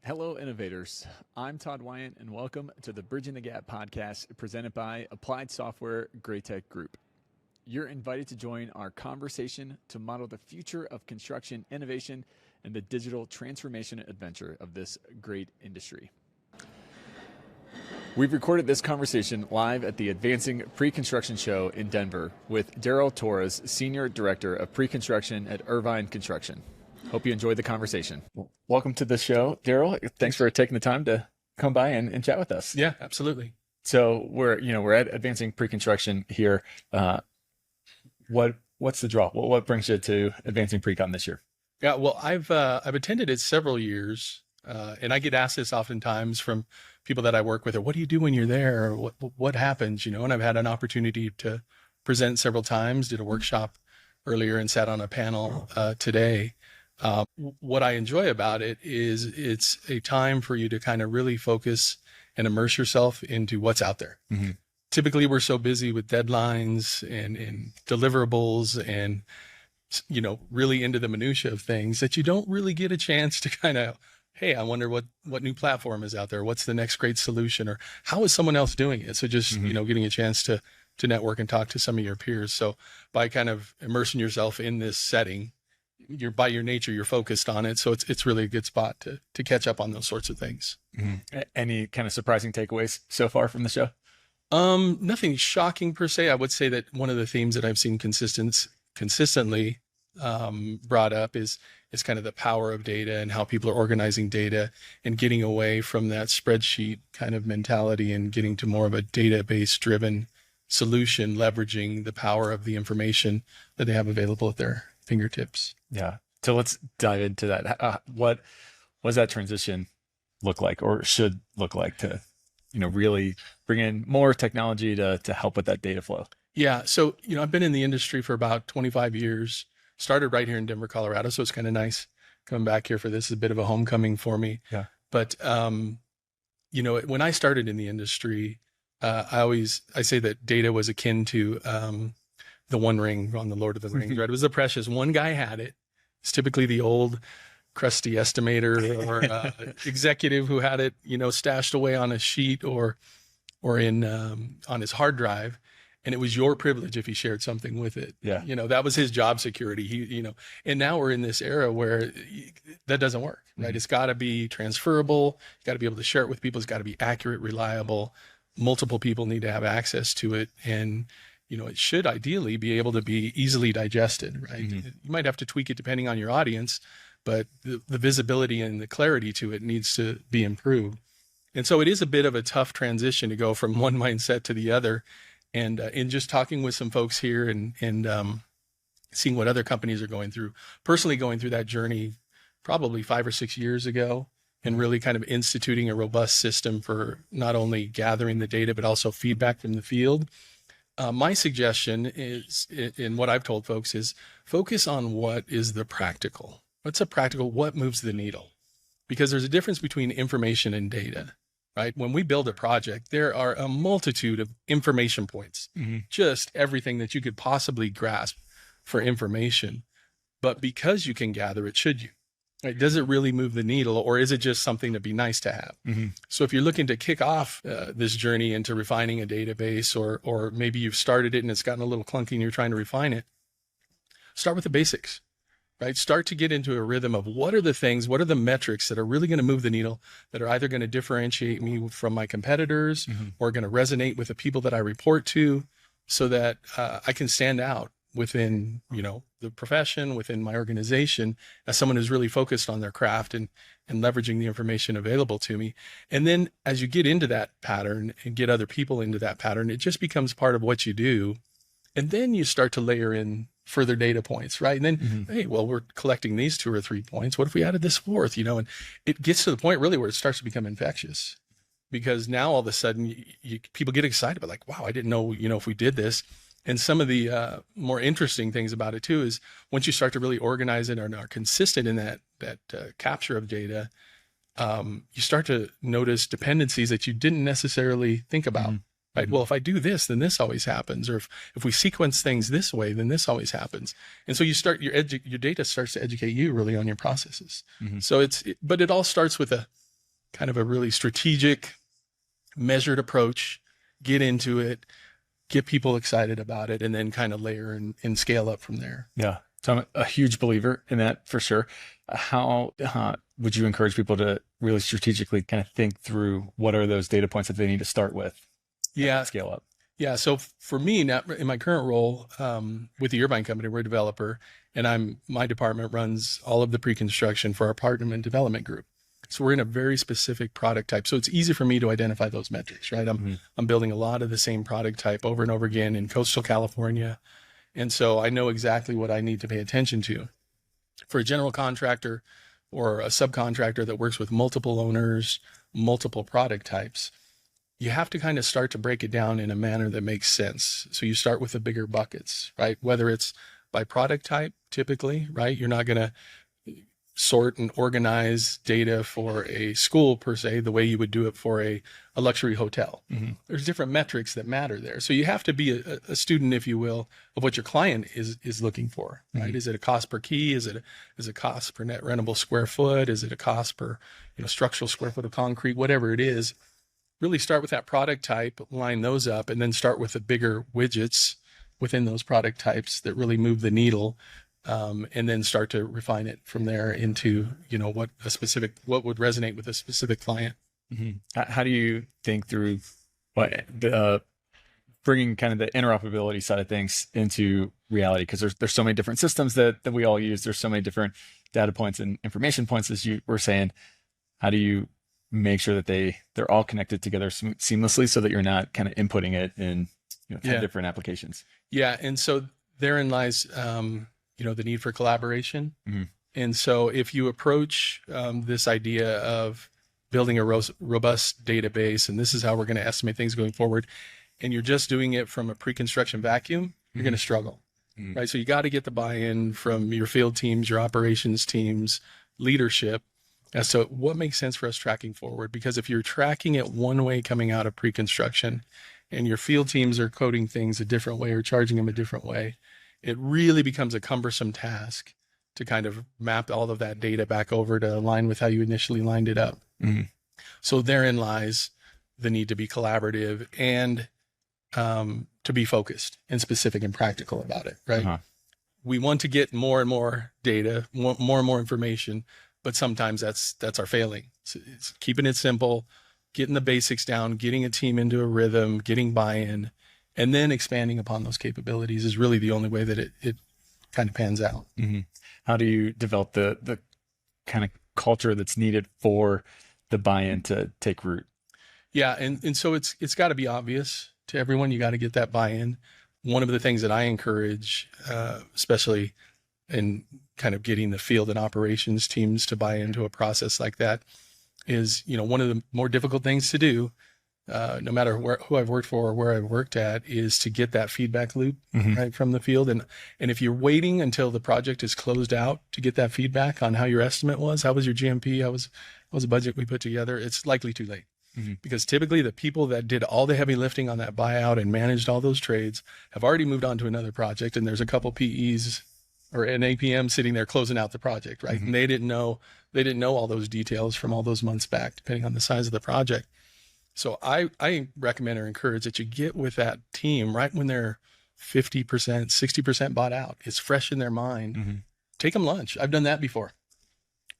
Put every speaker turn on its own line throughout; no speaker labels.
Hello, innovators. I'm Todd Wyant, and welcome to the Bridging the Gap podcast presented by Applied Software Greatech Group. You're invited to join our conversation to model the future of construction innovation and the digital transformation adventure of this great industry. We've recorded this conversation live at the Advancing Preconstruction show in Denver with Darrell Torres, Senior Director of Preconstruction at Irvine Construction. Hope you enjoyed the conversation. Well, welcome to the show, Darrell. Thanks for taking the time to come by and chat with us.
Yeah, absolutely.
So we're at Advancing Preconstruction here. What's the draw? What brings you to Advancing Precon this year?
Yeah, well, I've attended it several years, and I get asked this oftentimes from people that I work with, or what do you do when you're there? Or what happens? And I've had an opportunity to present several times, did a workshop earlier, and sat on a panel today. What I enjoy about it is it's a time for you to kind of really focus and immerse yourself into what's out there. Mm-hmm. Typically, we're so busy with deadlines and deliverables and, really into the minutia of things that you don't really get a chance to kind of, hey, I wonder what new platform is out there. What's the next great solution, or how is someone else doing it? So just, getting a chance to network and talk to some of your peers. So by kind of immersing yourself in this setting, by your nature, you're focused on it. So it's really a good spot to catch up on those sorts of things.
Mm-hmm. Any kind of surprising takeaways so far from the show?
Nothing shocking per se. I would say that one of the themes that I've seen consistently brought up is kind of the power of data and how people are organizing data and getting away from that spreadsheet kind of mentality and getting to more of a database driven solution, leveraging the power of the information that they have available at their fingertips.
Yeah. So let's dive into that. What does that transition look like, or should look like, to, really bring in more technology to help with that data flow?
Yeah. So, I've been in the industry for about 25 years, started right here in Denver, Colorado. So it's kind of nice coming back here for this. It's a bit of a homecoming for me.
Yeah.
But, when I started in the industry, I say that data was akin to, the One Ring on the Lord of the Rings, right? It was the precious. One guy had it. It's typically the old crusty estimator or executive who had it, stashed away on a sheet or in on his hard drive. And it was your privilege if he shared something with it.
Yeah.
That was his job security. And now we're in this era where that doesn't work, right? Mm-hmm. It's got to be transferable. You got to be able to share it with people. It's got to be accurate, reliable. Multiple people need to have access to it. And it should ideally be able to be easily digested, right? Mm-hmm. You might have to tweak it depending on your audience, but the visibility and the clarity to it needs to be improved. And so it is a bit of a tough transition to go from one mindset to the other. And in just talking with some folks here and seeing what other companies are going through, personally going through that journey probably 5 or 6 years ago, and really kind of instituting a robust system for not only gathering the data, but also feedback from the field. My suggestion is, and what I've told folks is, focus on what is the practical. What's a practical, what moves the needle? Because there's a difference between information and data, right? When we build a project, there are a multitude of information points, just everything that you could possibly grasp for information. But because you can gather it, should you? Right? Does it really move the needle, or is it just something to be nice to have? Mm-hmm. So if you're looking to kick off this journey into refining a database, or maybe you've started it and it's gotten a little clunky and you're trying to refine it, start with the basics, right? Start to get into a rhythm of what are the metrics that are really going to move the needle, that are either going to differentiate me from my competitors, or going to resonate with the people that I report to, so that I can stand out within, the profession, within my organization, as someone who's really focused on their craft and leveraging the information available to me. And then as you get into that pattern and get other people into that pattern, it just becomes part of what you do. And then you start to layer in further data points, right? And then, hey, well, we're collecting these 2 or 3 points. What if we added this fourth, and it gets to the point really where it starts to become infectious, because now all of a sudden people get excited, but like, wow, I didn't know, if we did this. And some of the more interesting things about it too is once you start to really organize it and are consistent in that capture of data, you start to notice dependencies that you didn't necessarily think about. Right. Well, if I do this, then this always happens. Or if we sequence things this way, then this always happens. And so you start your data starts to educate you really on your processes. So but it all starts with kind of a really strategic, measured approach, get into it, get people excited about it, and then kind of layer and scale up from there.
Yeah. So I'm a huge believer in that for sure. How would you encourage people to really strategically kind of think through what are those data points that they need to start with?
Yeah.
Scale up.
Yeah. So for me, now in my current role with the Irvine Company, we're a developer, and my department runs all of the pre-construction for our apartment development group. So we're in a very specific product type. So it's easy for me to identify those metrics, right? I'm building a lot of the same product type over and over again in coastal California. And so I know exactly what I need to pay attention to. For a general contractor or a subcontractor that works with multiple owners, multiple product types, you have to kind of start to break it down in a manner that makes sense. So you start with the bigger buckets, right? Whether it's by product type, typically, right? You're not going to sort and organize data for a school per se, the way you would do it for a luxury hotel. There's different metrics that matter there. So you have to be a student, if you will, of what your client is looking for, right? Is it a cost per key? Is it a cost per net rentable square foot? Is it a cost per, structural square foot of concrete? Whatever it is, really start with that product type, line those up, and then start with the bigger widgets within those product types that really move the needle. And then start to refine it from there into, what would resonate with a specific client.
How do you think through bringing kind of the interoperability side of things into reality? Because there's so many different systems that we all use. There's so many different data points and information points, as you were saying. How do you make sure that they're all connected together seamlessly so that you're not kind of inputting it in 10 different applications? Yeah.
And so therein lies, the need for collaboration. And so if you approach this idea of building a robust database, and this is how we're going to estimate things going forward, and you're just doing it from a pre-construction vacuum, you're going to struggle, right? So you got to get the buy-in from your field teams, your operations teams, leadership, as to what makes sense for us tracking forward. Because if you're tracking it one way coming out of pre-construction and your field teams are coding things a different way or charging them a different way, it really becomes a cumbersome task to kind of map all of that data back over to align with how you initially lined it up. So therein lies the need to be collaborative and to be focused and specific and practical about it, right? We want to get more and more data, more and more information, but sometimes that's our failing. It's keeping it simple, getting the basics down, getting a team into a rhythm, getting buy-in, and then expanding upon those capabilities is really the only way that it kind of pans out.
How do you develop the kind of culture that's needed for the buy-in to take root?
Yeah. And so it's got to be obvious to everyone. You got to get that buy-in. One of the things that I encourage, especially in kind of getting the field and operations teams to buy into a process like that, is, one of the more difficult things to do, no matter who I've worked for or where I've worked at, is to get that feedback loop right from the field. And if you're waiting until the project is closed out to get that feedback on how your estimate was, how was your GMP, how was the budget we put together, it's likely too late. Because typically the people that did all the heavy lifting on that buyout and managed all those trades have already moved on to another project, and there's a couple PEs or an APM sitting there closing out the project, right? And they didn't know all those details from all those months back, depending on the size of the project. So I recommend or encourage that you get with that team right when they're 50%, 60% bought out. It's fresh in their mind. Take them lunch. I've done that before.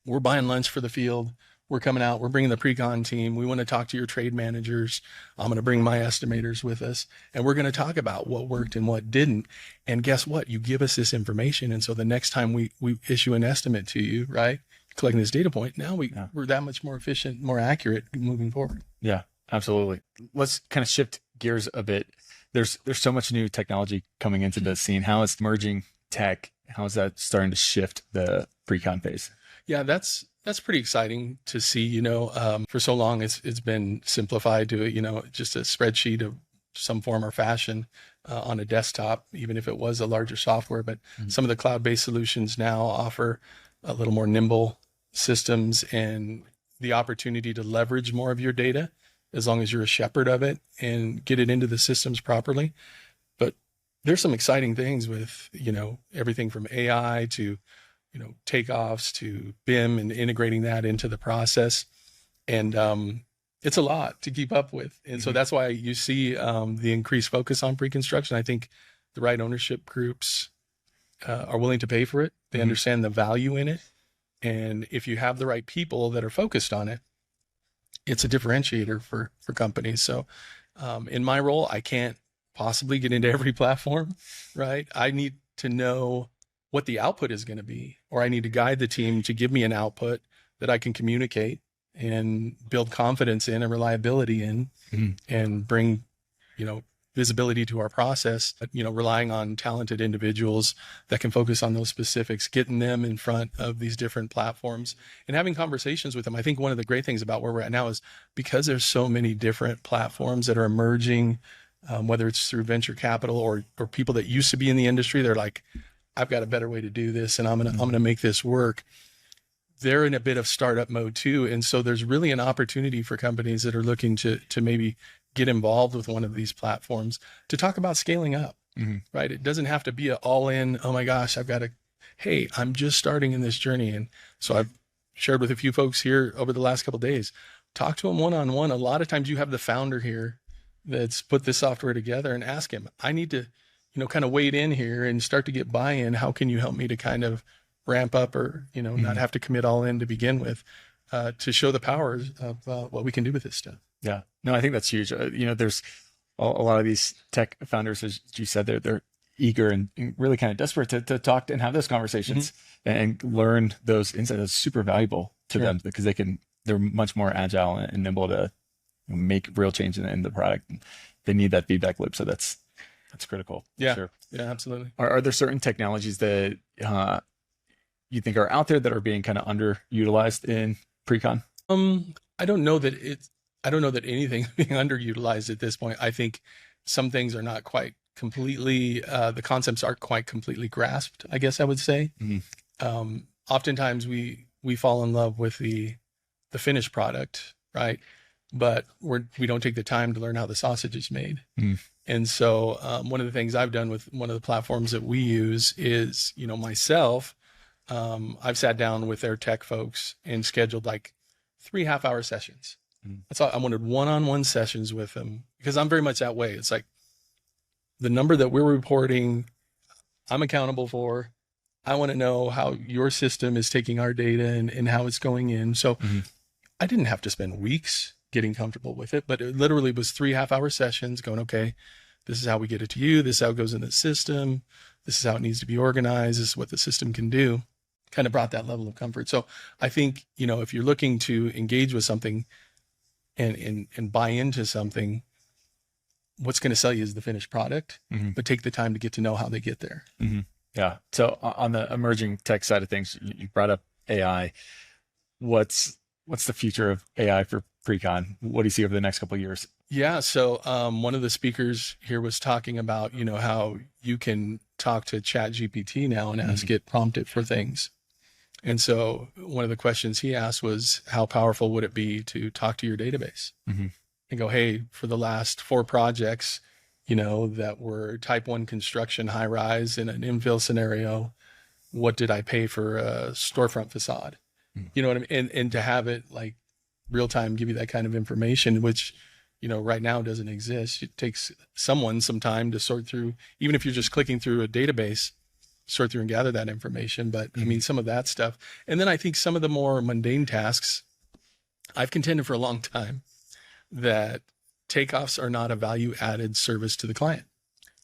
We're buying lunch for the field. We're coming out. We're bringing the pre-con team. We want to talk to your trade managers. I'm going to bring my estimators with us, and we're going to talk about what worked and what didn't. And guess what? You give us this information. And so the next time we issue an estimate to you, right, collecting this data point, now we're that much more efficient, more accurate moving forward.
Yeah. Absolutely. Let's kind of shift gears a bit. There's so much new technology coming into the scene. How is merging tech? How is that starting to shift the pre-con phase?
Yeah, that's pretty exciting to see. For so long it's been simplified to just a spreadsheet of some form or fashion on a desktop, even if it was a larger software. But some of the cloud-based solutions now offer a little more nimble systems and the opportunity to leverage more of your data, as long as you're a shepherd of it and get it into the systems properly. But there's some exciting things with, everything from AI to, takeoffs to BIM and integrating that into the process. And it's a lot to keep up with. And so that's why you see the increased focus on pre-construction. I think the right ownership groups are willing to pay for it. They understand the value in it. And if you have the right people that are focused on it, it's a differentiator for companies. So in my role, I can't possibly get into every platform, right? I need to know what the output is going to be, or I need to guide the team to give me an output that I can communicate and build confidence in and reliability in, and bring, visibility to our process, relying on talented individuals that can focus on those specifics, getting them in front of these different platforms and having conversations with them. I think one of the great things about where we're at now is because there's so many different platforms that are emerging, whether it's through venture capital or people that used to be in the industry, they're like, I've got a better way to do this and I'm going to make this work. They're in a bit of startup mode too. And so there's really an opportunity for companies that are looking to maybe get involved with one of these platforms to talk about scaling up, right? It doesn't have to be an all in, oh my gosh, hey, I'm just starting in this journey. And so I've shared with a few folks here over the last couple of days, talk to them one-on-one. A lot of times you have the founder here that's put this software together and ask him, I need to, kind of wade in here and start to get buy-in. How can you help me to kind of ramp up or, not have to commit all in to begin with, to show the powers of what we can do with this stuff.
Yeah, no, I think that's huge. There's a lot of these tech founders, as you said, they're eager and really kind of desperate to talk and have those conversations and learn those insights. That's super valuable to them because they're much more agile and nimble to make real change in the product. They need that feedback loop. So that's critical.
Yeah.
Sure.
Yeah, absolutely.
Are there certain technologies that you think are out there that are being kind of underutilized in pre-con?
I don't know that anything's being underutilized at this point. I think some things are not quite completely, the concepts aren't quite completely grasped, I guess I would say. Oftentimes we fall in love with the finished product, right? But we don't take the time to learn how the sausage is made. And so one of the things I've done with one of the platforms that we use is, myself, I've sat down with their tech folks and scheduled like 3 half-hour sessions. That's all. I wanted one-on-one sessions with them because I'm very much that way. It's like the number that we're reporting, I'm accountable for. I want to know how your system is taking our data and how it's going in. So I didn't have to spend weeks getting comfortable with it, but it literally was 3 half-hour sessions going, okay, this is how we get it to you. This is how it goes in the system. This is how it needs to be organized. This is what the system can do. Kind of brought that level of comfort. So I think, if you're looking to engage with something and buy into something, what's going to sell you is the finished product, but take the time to get to know how they get there.
Yeah. So on the emerging tech side of things, you brought up AI. What's the future of AI for pre-con? What do you see over the next couple of years?
Yeah. So one of the speakers here was talking about, how you can talk to Chat GPT now and ask it, prompt it for things. And so one of the questions he asked was, how powerful would it be to talk to your database and go, hey, for the last 4 projects, that were type 1 construction, high rise in an infill scenario, what did I pay for a storefront facade? You know what I mean? And to have it like real time, give you that kind of information, which, right now doesn't exist. It takes someone some time to sort through, even if you're just clicking through a database, sort through and gather that information. But I mean, some of that stuff. And then I think some of the more mundane tasks, I've contended for a long time that takeoffs are not a value added service to the client.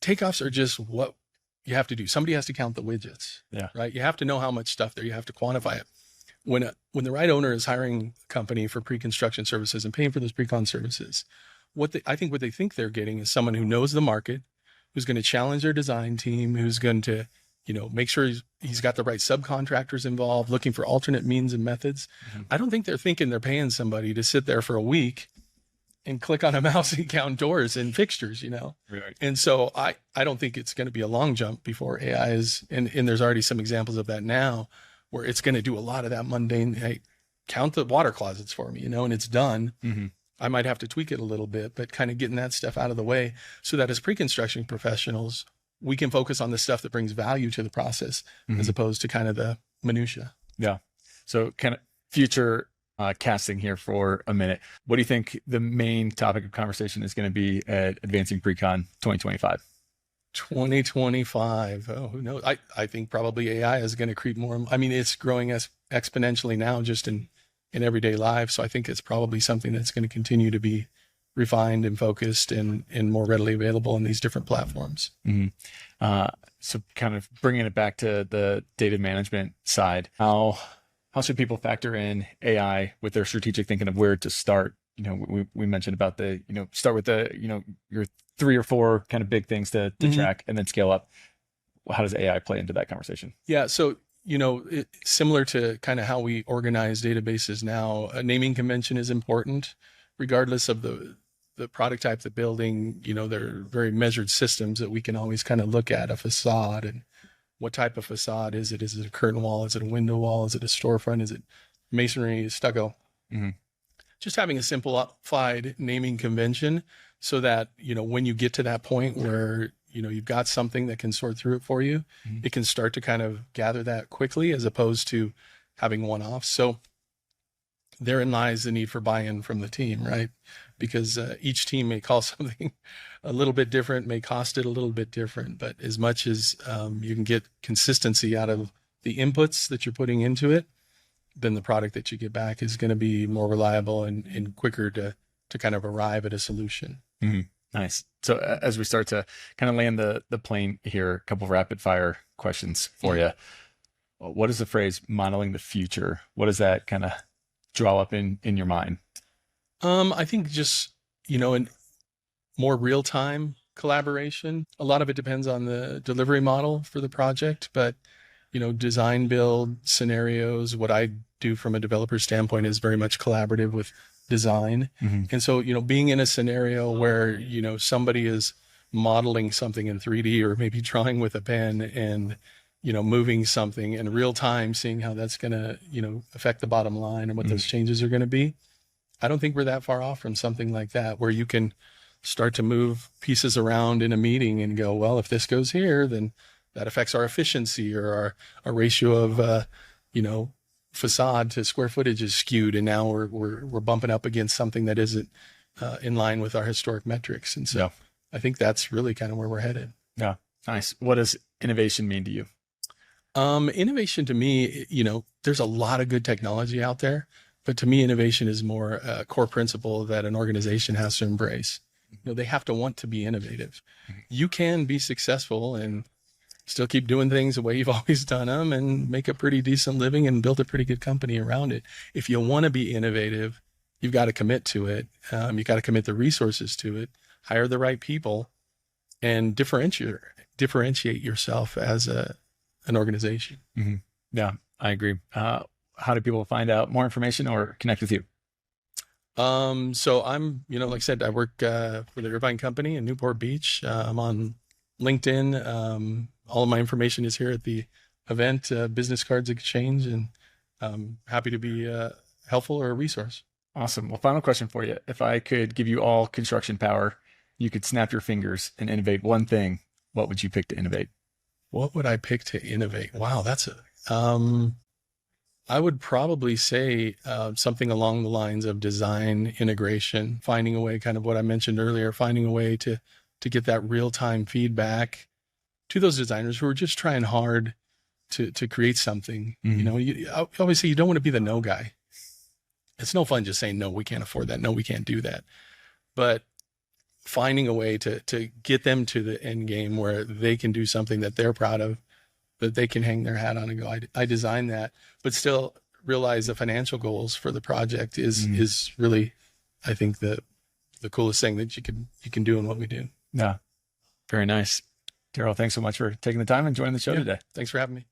Takeoffs are just what you have to do. Somebody has to count the widgets, right? You have to know how much stuff there, you have to quantify it. When the right owner is hiring a company for pre-construction services and paying for those pre-con services, I think what they think they're getting is someone who knows the market, who's going to challenge their design team, who's going to, make sure he's got the right subcontractors involved, looking for alternate means and methods. I don't think they're thinking they're paying somebody to sit there for a week and click on a mouse and count doors and fixtures, Right. And so I don't think it's going to be a long jump before AI is, and there's already some examples of that now, where it's going to do a lot of that mundane, hey, count the water closets for me, and it's done. I might have to tweak it a little bit, but kind of getting that stuff out of the way so that as pre-construction professionals, we can focus on the stuff that brings value to the process as opposed to kind of the minutia.
Yeah. So kind of future casting here for a minute. What do you think the main topic of conversation is going to be at Advancing Precon 2025?
2025. Oh, who knows? I think probably AI is going to creep more. I mean, it's growing as exponentially now just in everyday life. So I think it's probably something that's going to continue to be refined and focused and more readily available in these different platforms.
So kind of bringing it back to the data management side, how should people factor in AI with their strategic thinking of where to start? We mentioned about start with your 3 or 4 kind of big things to track and then scale up. How does AI play into that conversation?
Yeah. So, similar to kind of how we organize databases now, a naming convention is important regardless of the product type, the building. They're very measured systems that we can always kind of look at a facade and what type of facade is it? Is it a curtain wall? Is it a window wall? Is it a storefront? Is it masonry, stucco? Just having a simplified naming convention so that, when you get to that point where, you've got something that can sort through it for you, it can start to kind of gather that quickly as opposed to having one-offs. So therein lies the need for buy-in from the team, right? Because each team may call something a little bit different, may cost it a little bit different, but as much as you can get consistency out of the inputs that you're putting into it, then the product that you get back is going to be more reliable and quicker to kind of arrive at a solution.
Nice. So as we start to kind of land the plane here, a couple of rapid fire questions for you. What is the phrase modeling the future? What does that kind of draw up in your mind?
I think just, in more real-time collaboration. A lot of it depends on the delivery model for the project, but, design build scenarios, what I do from a developer standpoint is very much collaborative with design. And so, being in a scenario where, somebody is modeling something in 3D or maybe drawing with a pen and, moving something in real time, seeing how that's going to, affect the bottom line and what those changes are going to be. I don't think we're that far off from something like that, where you can start to move pieces around in a meeting and go, well, if this goes here, then that affects our efficiency, or our ratio of, facade to square footage is skewed. And now we're bumping up against something that isn't in line with our historic metrics. And so I think that's really kind of where we're headed.
Yeah. Nice. What does innovation mean to you?
Innovation to me, there's a lot of good technology out there, but to me, innovation is more a core principle that an organization has to embrace. They have to want to be innovative. You can be successful and still keep doing things the way you've always done them and make a pretty decent living and build a pretty good company around it. If you want to be innovative, you've got to commit to it. You've got to commit the resources to it, hire the right people, and differentiate yourself as an organization.
Yeah, I agree. How do people find out more information or connect with you?
So I'm, like I said, I work for the Irvine Company in Newport Beach. I'm on LinkedIn. All of my information is here at the event, Business Cards Exchange, and happy to be helpful or a resource.
Awesome. Well, final question for you. If I could give you all construction power, you could snap your fingers and innovate one thing, what would you pick to innovate?
What would I pick to innovate? Wow, that's I would probably say something along the lines of design integration, finding a way, kind of what I mentioned earlier, finding a way to get that real-time feedback to those designers who are just trying hard to create something. Obviously you don't want to be the no guy. It's no fun just saying, no, we can't afford that. No, we can't do that. But finding a way to get them to the end game where they can do something that they're proud of, that they can hang their hat on and go, I designed that, but still realize the financial goals for the project is really, I think, the coolest thing that you can do in what we do.
Yeah. Very nice. Darrell, thanks so much for taking the time and joining the show today.
Thanks for having me.